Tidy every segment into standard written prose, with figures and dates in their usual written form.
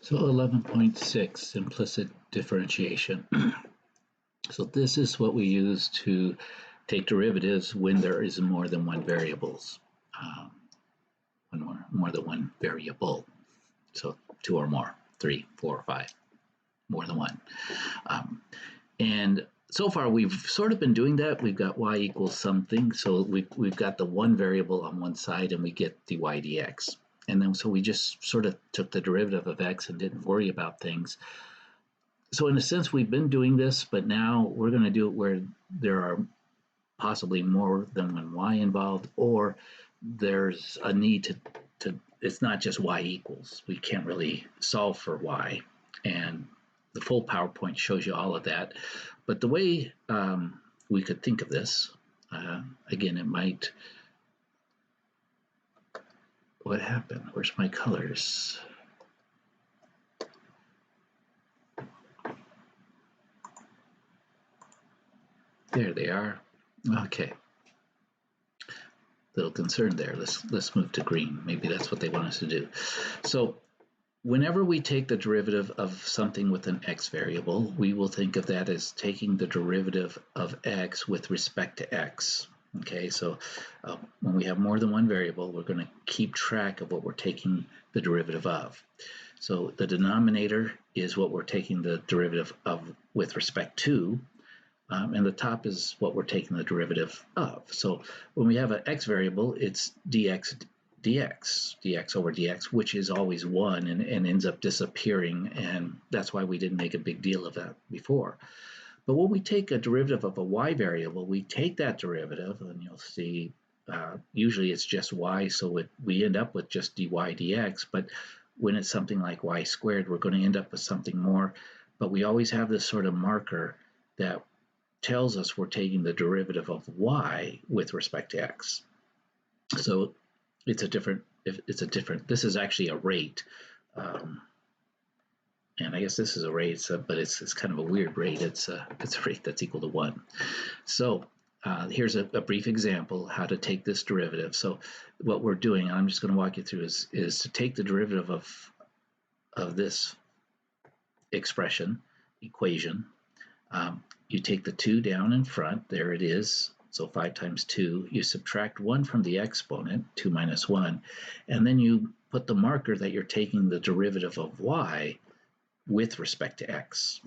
So 11.6, implicit differentiation. So this is what we use to take derivatives when there is more than one variables, more than one variable. So two or more, 3, 4, 5, more than one. And so far we've sort of been doing that. We've got y equals something. So we've got the one variable on one side and we get dy dx. And then so we just sort of took the derivative of x and didn't worry about things. So in a sense, we've been doing this, but now we're going to do it where there are possibly more than one y involved, or there's a need to it's not just y equals. We can't really solve for y. And the full PowerPoint shows you all of that. But the way we could think of this, again, it might... What happened? Where's my colors? There they are. Okay. Little concerned there. Let's move to green. Maybe that's what they want us to do. So whenever we take the derivative of something with an x variable, we will think of that as taking the derivative of x with respect to x. Okay, so when we have more than one variable, we're going to keep track of what we're taking the derivative of. So the denominator is what we're taking the derivative of with respect to, and the top is what we're taking the derivative of. So when we have an x variable, it's dx over dx, which is always 1 and ends up disappearing, and that's why we didn't make a big deal of that before. But when we take a derivative of a y variable, we take that derivative, and you'll see usually it's just y, so we end up with just dy dx, but when it's something like y squared, we're going to end up with something more. But we always have this sort of marker that tells us we're taking the derivative of y with respect to x. So this is actually a rate. And I guess this is a rate, but it's kind of a weird rate. It's a rate that's equal to 1. So here's a brief example how to take this derivative. So what we're doing, and I'm just going to walk you through, is to take the derivative of this equation. You take the 2 down in front. There it is. So 5 times 2. You subtract 1 from the exponent, 2 minus 1, and then you put the marker that you're taking the derivative of y with respect to x.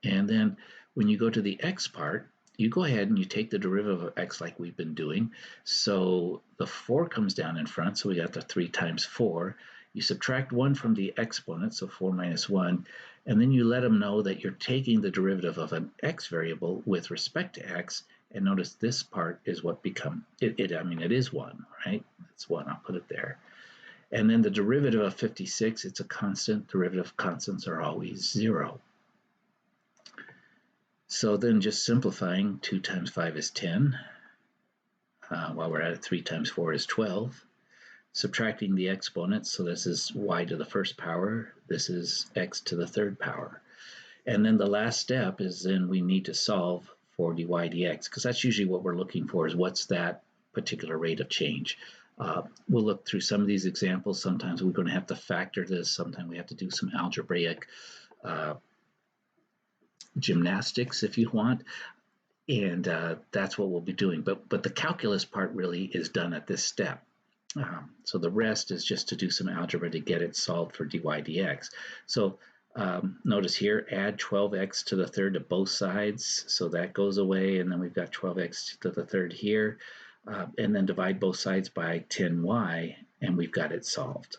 And then when you go to the x part, you go ahead and you take the derivative of x like we've been doing. So the 4 comes down in front, so we got the 3 times 4. You subtract 1 from the exponent, so 4 minus 1, and then you let them know that you're taking the derivative of an x variable with respect to x, and notice this part is what it is 1, right? It's 1, I'll put it there. And then the derivative of 56, it's a constant. Derivative constants are always 0. So then just simplifying, 2 times 5 is 10. While we're at it, 3 times 4 is 12. Subtracting the exponents, so this is y to the first power. This is x to the third power. And then the last step is then we need to solve for dy dx, because that's usually what we're looking for, is what's that particular rate of change. We'll look through some of these examples. Sometimes we're going to have to factor this. Sometimes we have to do some algebraic gymnastics, if you want. And that's what we'll be doing. But the calculus part really is done at this step. So the rest is just to do some algebra to get it solved for dy dx. So notice here, add 12x to the third to both sides. So that goes away. And then we've got 12x to the third here. And then divide both sides by 10y, and we've got it solved.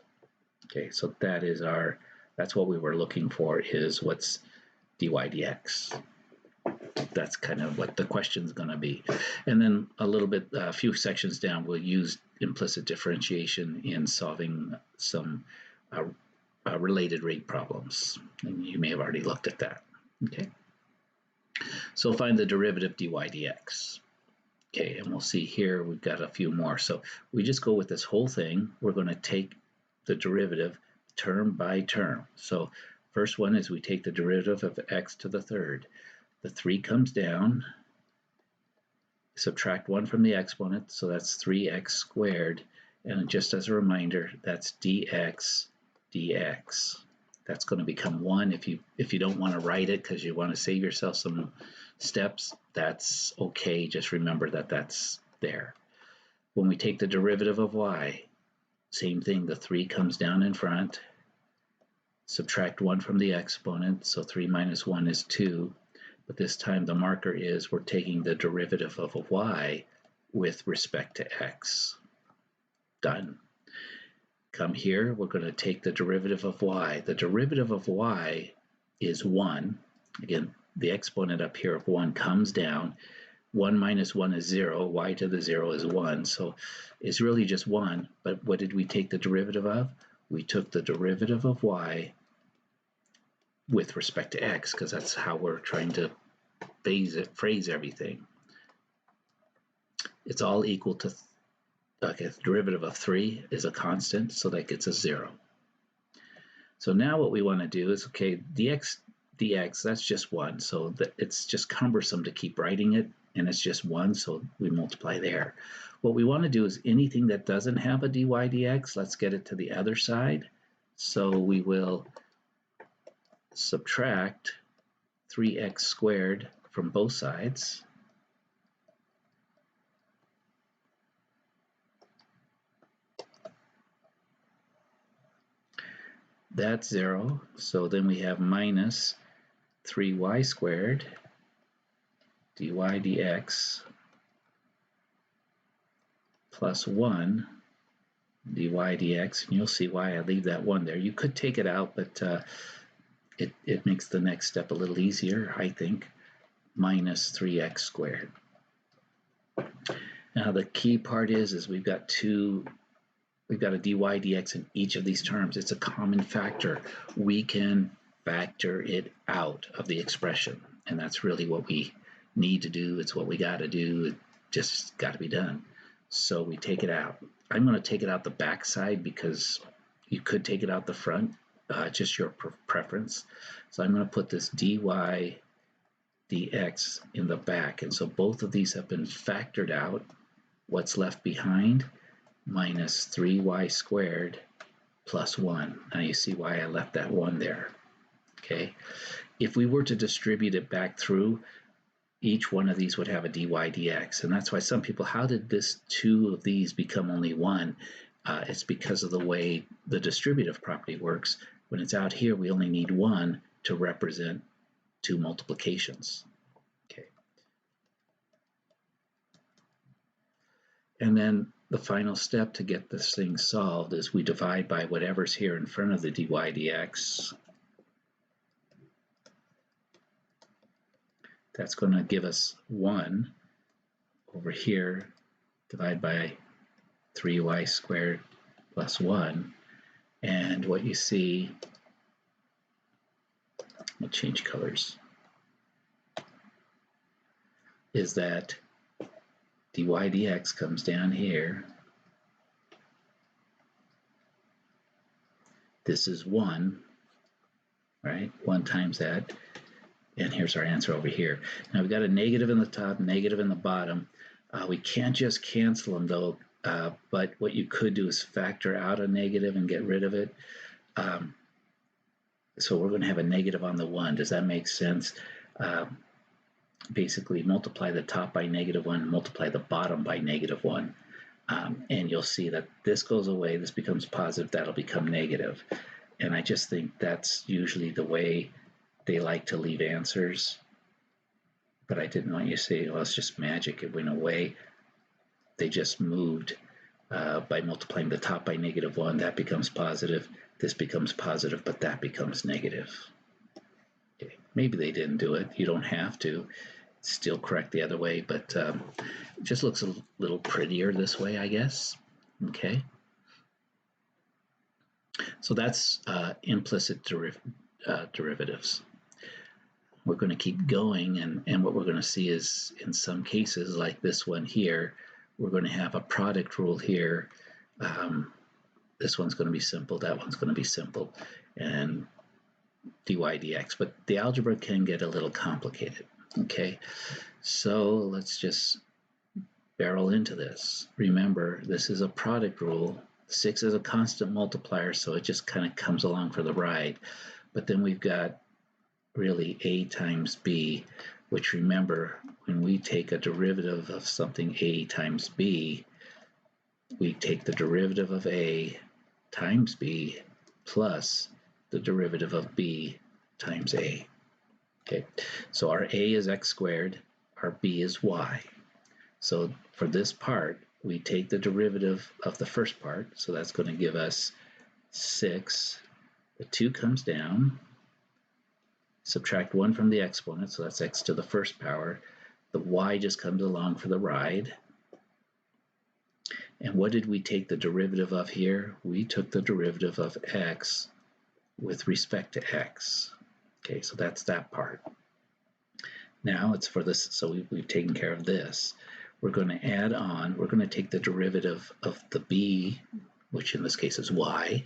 Okay, so that's what we were looking for, is what's dy dx. That's kind of what the question's going to be. And then a few sections down, we'll use implicit differentiation in solving some related rate problems. And you may have already looked at that. Okay, so find the derivative dy dx. Okay, and we'll see here we've got a few more. So we just go with this whole thing. We're going to take the derivative term by term. So first one is we take the derivative of x to the third. The 3 comes down, subtract 1 from the exponent, so that's 3x squared. And just as a reminder, that's dx dx. That's going to become 1. If you don't want to write it because you want to save yourself some steps, that's okay. Just remember that that's there. When we take the derivative of y, same thing. The 3 comes down in front. Subtract 1 from the exponent, so 3 minus 1 is 2. But this time the marker is we're taking the derivative of a y with respect to x. Done. Come here, we're going to take the derivative of y. The derivative of y is 1. Again, the exponent up here of 1 comes down. 1 minus 1 is 0. Y to the 0 is 1. So it's really just 1. But what did we take the derivative of? We took the derivative of y with respect to x, because that's how we're trying to phrase everything. It's all equal to, okay, the derivative of 3 is a constant, so that gets us 0. So now what we want to do is, okay, dx, that's just 1, so that it's just cumbersome to keep writing it, and it's just 1, so we multiply there. What we want to do is anything that doesn't have a dy dx, let's get it to the other side. So we will subtract 3x squared from both sides. That's 0. So then we have minus 3y squared dy dx plus 1 dy dx. And you'll see why I leave that 1 there. You could take it out, but it makes the next step a little easier, I think. Minus 3x squared. Now the key part is we've got a dy dx in each of these terms. It's a common factor. We can factor it out of the expression, and that's really what we need to do. It's what we got to do. It just got to be done. So we take it out. I'm going to take it out the back side because you could take it out the front, just your preference. So I'm going to put this dy dx in the back, and so both of these have been factored out. What's left behind? Minus 3y squared plus 1. Now you see why I left that 1 there. Okay, if we were to distribute it back through, each one of these would have a dy dx, and that's why some people, how did this 2 of these become only 1? It's because of the way the distributive property works. When it's out here, we only need 1 to represent 2 multiplications. Okay, and then the final step to get this thing solved is we divide by whatever's here in front of the dy dx. That's going to give us 1 over here, divide by 3y squared plus 1. And what you see, we'll change colors, is that dy dx comes down here. This is 1, right? 1 times that. And here's our answer over here. Now we've got a negative in the top, negative in the bottom. We can't just cancel them though, but what you could do is factor out a negative and get rid of it. So we're going to have a negative on the 1. Does that make sense? Basically multiply the top by -1, multiply the bottom by -1. And you'll see that this goes away, this becomes positive, that'll become negative. And I just think that's usually the way they like to leave answers. But I didn't want you to say, well, it's just magic, it went away. They just moved by multiplying the top by -1, that becomes positive, this becomes positive, but that becomes negative. Okay. Maybe they didn't do it, you don't have to. It's still correct the other way, but it just looks a little prettier this way, I guess. Okay. So that's implicit derivatives. We're going to keep going, and what we're going to see is in some cases like this one here, we're going to have a product rule here. This one's going to be simple, that one's going to be simple, and dy dx, but the algebra can get a little complicated. Okay, so let's just barrel into this. Remember, this is a product rule, 6 is a constant multiplier, so it just kind of comes along for the ride. But then we've got really a times b, which, remember, when we take a derivative of something a times b, we take the derivative of a times b plus the derivative of b times a. Okay, so our a is x squared, our b is y. So for this part, we take the derivative of the first part, so that's going to give us 6. The 2 comes down, subtract 1 from the exponent, so that's x to the first power. The y just comes along for the ride. And what did we take the derivative of here? We took the derivative of x with respect to x. Okay, so that's that part. Now it's for this, so we've taken care of this. We're going to add on, we're going to take the derivative of the b, which in this case is y.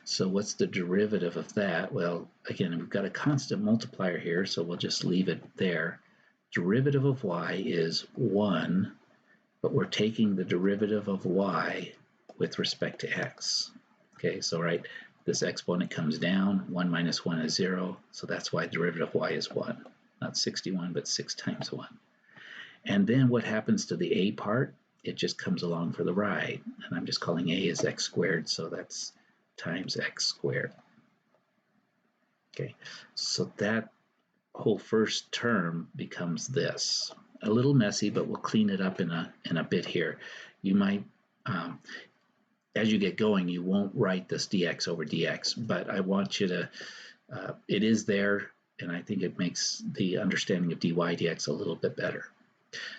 So what's the derivative of that? Well, again, we've got a constant multiplier here, so we'll just leave it there. Derivative of y is 1, but we're taking the derivative of y with respect to x. Okay, so right, this exponent comes down, 1 minus 1 is 0, so that's why the derivative of y is 1. Not 61, but 6 times 1. And then what happens to the a part? It just comes along for the ride. And I'm just calling a as x squared, so that's times x squared. Okay, so that whole first term becomes this. A little messy, but we'll clean it up in a bit here. You might, as you get going, you won't write this dx over dx, but I want you to, it is there, and I think it makes the understanding of dy dx a little bit better.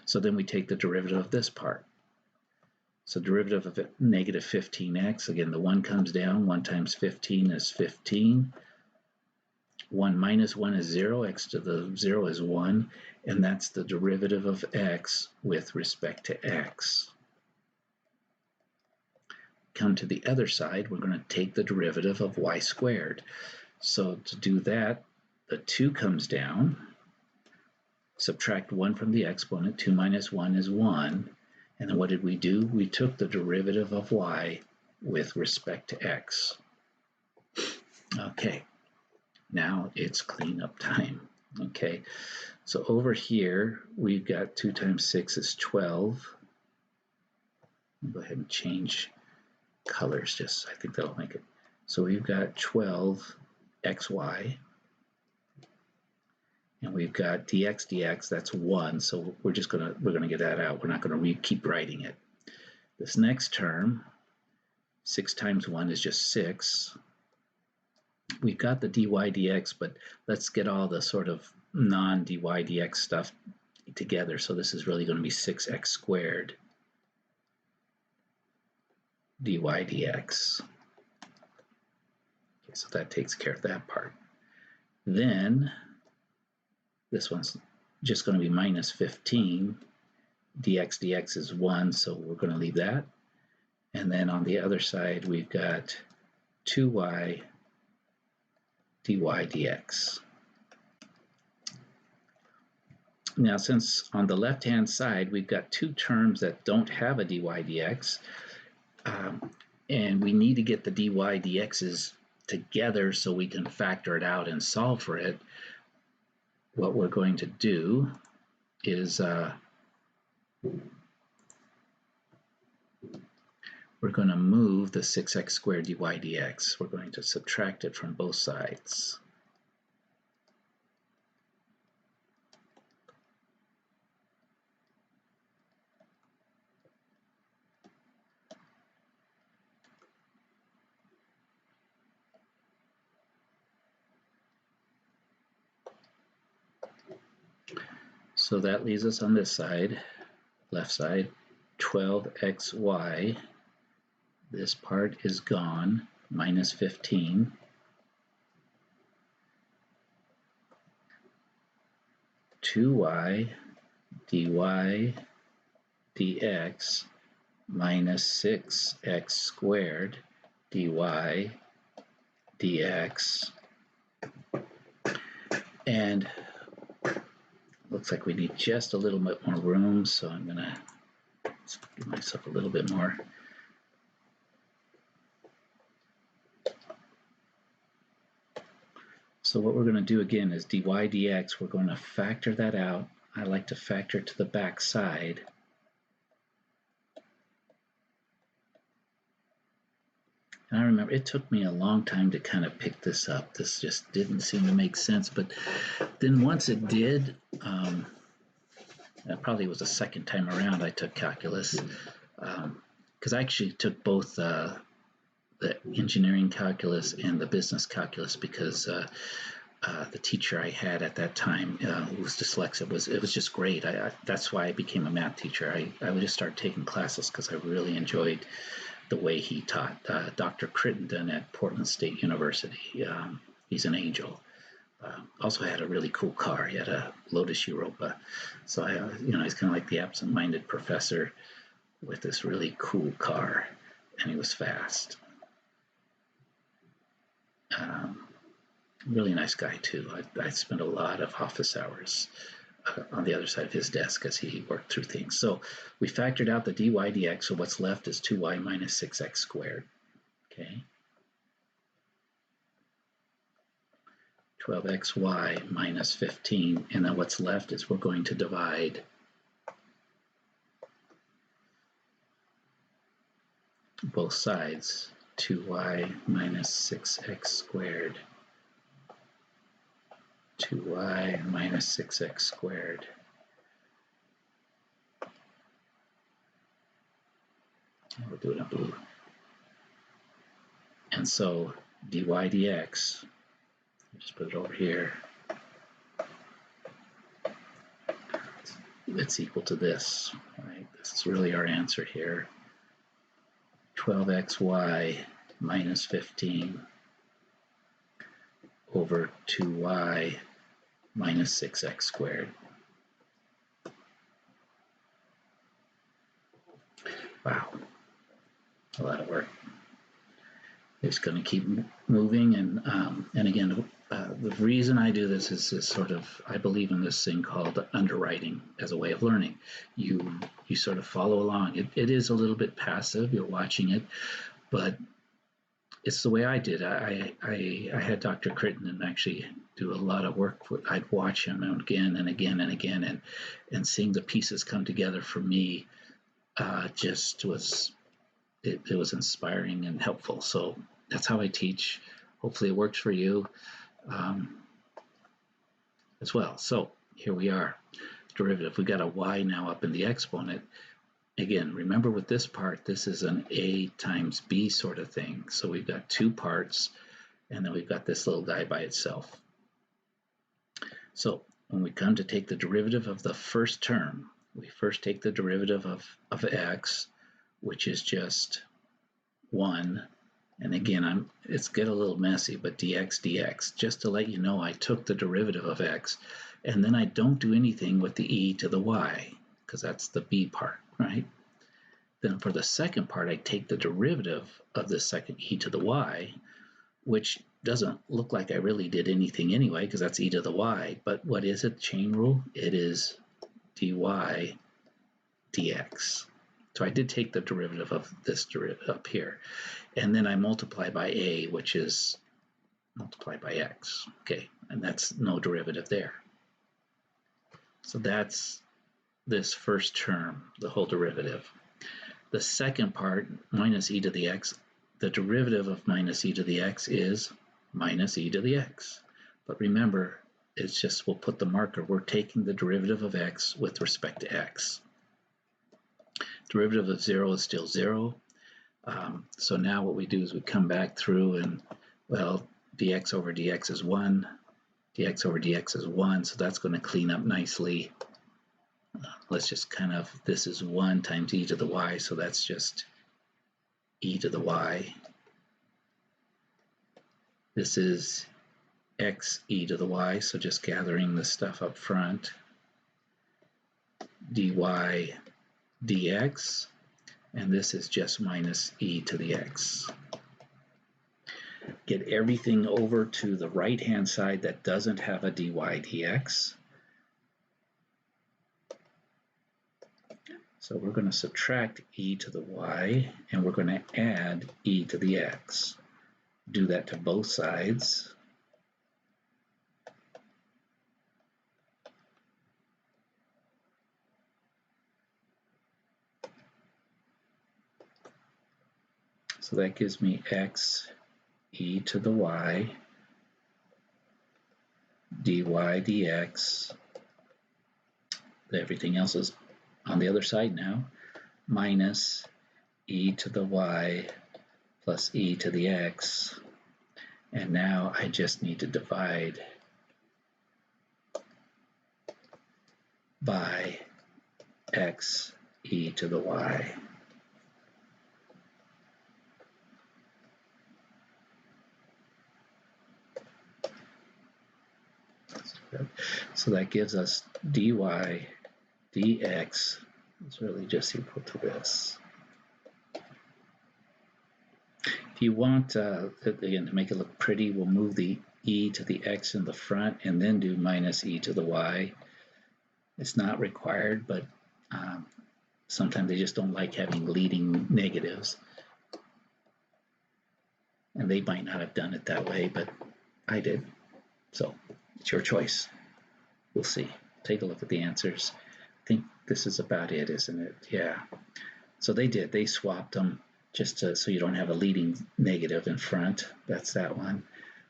So then we take the derivative of this part. So derivative of negative 15x, again, the 1 comes down, 1 times 15 is 15. 1 minus 1 is 0, x to the 0 is 1, and that's the derivative of x with respect to x. Come to the other side, we're going to take the derivative of y squared. So to do that, the 2 comes down, subtract 1 from the exponent, 2 minus 1 is 1, and then what did we do? We took the derivative of y with respect to x. Okay, now it's cleanup time. Okay, so over here, we've got 2 times 6 is 12. Go ahead and change colors, just I think that'll make it. So we've got 12 xy. And we've got dx dx, that's 1, so we're gonna get that out. We're not gonna keep writing it. This next term, 6 times 1 is just 6. We've got the dy dx, but let's get all the sort of non-dy dx stuff together. So this is really going to be 6x squared dy dx. Okay, so that takes care of that part. Then this one's just going to be minus 15. Dx dx is 1, so we're going to leave that. And then on the other side, we've got 2y dy dx. Now, since on the left-hand side, we've got 2 terms that don't have a dy dx, and we need to get the dy dx's together so we can factor it out and solve for it, what we're going to do is we're going to move the 6x squared dy dx. We're going to subtract it from both sides. So that leaves us on this side, left side, 12xy. This part is gone, minus 15. (2y dy dx minus 6x squared dy dx. And looks like we need just a little bit more room, so I'm going to give myself a little bit more. So what we're going to do again is dy dx, we're going to factor that out. I like to factor to the back side. And I remember it took me a long time to kind of pick this up. This just didn't seem to make sense. But then once it did, that probably was the second time around I took calculus, because I actually took both the engineering calculus and the business calculus, because the teacher I had at that time who was dyslexic it was just great. That's why I became a math teacher. I would just start taking classes because I really enjoyed the way he taught. Dr. Crittenden at Portland State University. He's an angel. Also had a really cool car. He had a Lotus Europa. So he's kind of like the absent-minded professor with this really cool car, and he was fast. Really nice guy too. I spent a lot of office hours on the other side of his desk as he worked through things. So we factored out the dy dx, so what's left is 2y minus 6x squared. Okay. 12xy minus 15, and then what's left is we're going to divide both sides. 2y minus 6x squared. 2y minus 6x squared. We'll do it in blue. And so dy dx, just put it over here, it's equal to this, right? This is really our answer here. 12xy minus 15 over 2y minus 6x squared. Wow, a lot of work. It's going to keep moving, and again, the reason I do this is sort of, I believe in this thing called underwriting as a way of learning. You sort of follow along. It is a little bit passive. You're watching it, but it's the way I did. I had Dr. Crittenden actually do a lot of work. I'd watch him again and again and again, and seeing the pieces come together for me just was, it was inspiring and helpful. So that's how I teach. Hopefully it works for you as well. So here we are, derivative. We got a y now up in the exponent. Again, remember with this part, this is an a times b sort of thing. So we've got two parts, and then we've got this little guy by itself. So when we come to take the derivative of the first term, we first take the derivative of x, which is just 1. And again, it's get a little messy, but dx, just to let you know, I took the derivative of x, and then I don't do anything with the e to the y, because that's the b part, right? Then for the second part, I take the derivative of the second e to the y, which doesn't look like I really did anything anyway, because that's e to the y. But what is it? Chain rule? It is dy dx. So I did take the derivative of this derivative up here. And then I multiply by a, which is multiplied by x. Okay, and that's no derivative there. So that's this first term, the whole derivative. The second part, minus e to the x, the derivative of minus e to the x is minus e to the x. But remember, it's just, we'll put the marker. We're taking the derivative of x with respect to x. Derivative of 0 is still 0. So now what we do is we come back through and, well, dx over dx is 1. Dx over dx is 1, so that's going to clean up nicely. Let's just kind of, this is 1 times e to the y, so that's just e to the y. This is x e to the y, so just gathering the stuff up front. dy dx, and this is just minus e to the x. Get everything over to the right-hand side that doesn't have a dy dx. So we're going to subtract e to the y, and we're going to add e to the x. Do that to both sides. So that gives me x e to the y dy dx. Everything else is on the other side now, minus e to the y plus e to the x. And now I just need to divide by x e to the y. So that gives us dy dx is really just equal to this. If you want, again, to make it look pretty, we'll move the e to the x in the front and then do minus e to the y. It's not required, but sometimes they just don't like having leading negatives. And they might not have done it that way, but I did. So it's your choice. We'll see. Take a look at the answers. I think this is about it, isn't it? Yeah. So they did. They swapped them just so you don't have a leading negative in front. That's that one.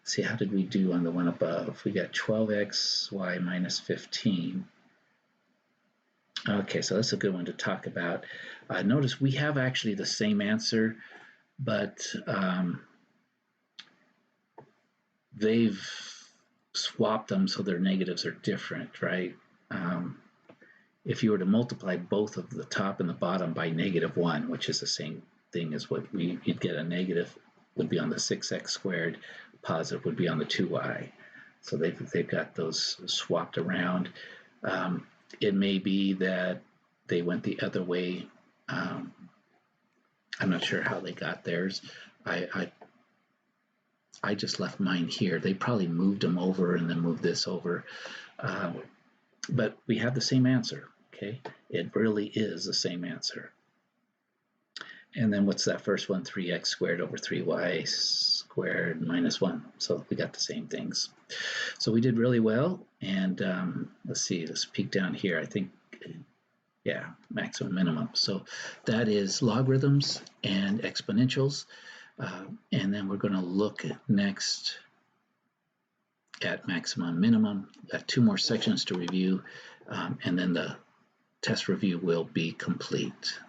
See, how did we do on the one above? We got 12xy minus 15. Okay, so that's a good one to talk about. Notice we have actually the same answer, but they've swapped them so their negatives are different, right? If you were to multiply both of the top and the bottom by -1, which is the same thing as what you'd get, a negative would be on the 6x squared, positive would be on the 2y. So they've got those swapped around. It may be that they went the other way. I'm not sure how they got theirs. I just left mine here. They probably moved them over and then moved this over. But we have the same answer, okay? It really is the same answer. And then what's that first one? 3x squared over 3y squared minus 1. So we got the same things. So we did really well. And let's see, let's peek down here. I think, yeah, maximum, minimum. So that is logarithms and exponentials. And then we're going to look next at maximum, minimum. Got 2 more sections to review, and then the test review will be complete.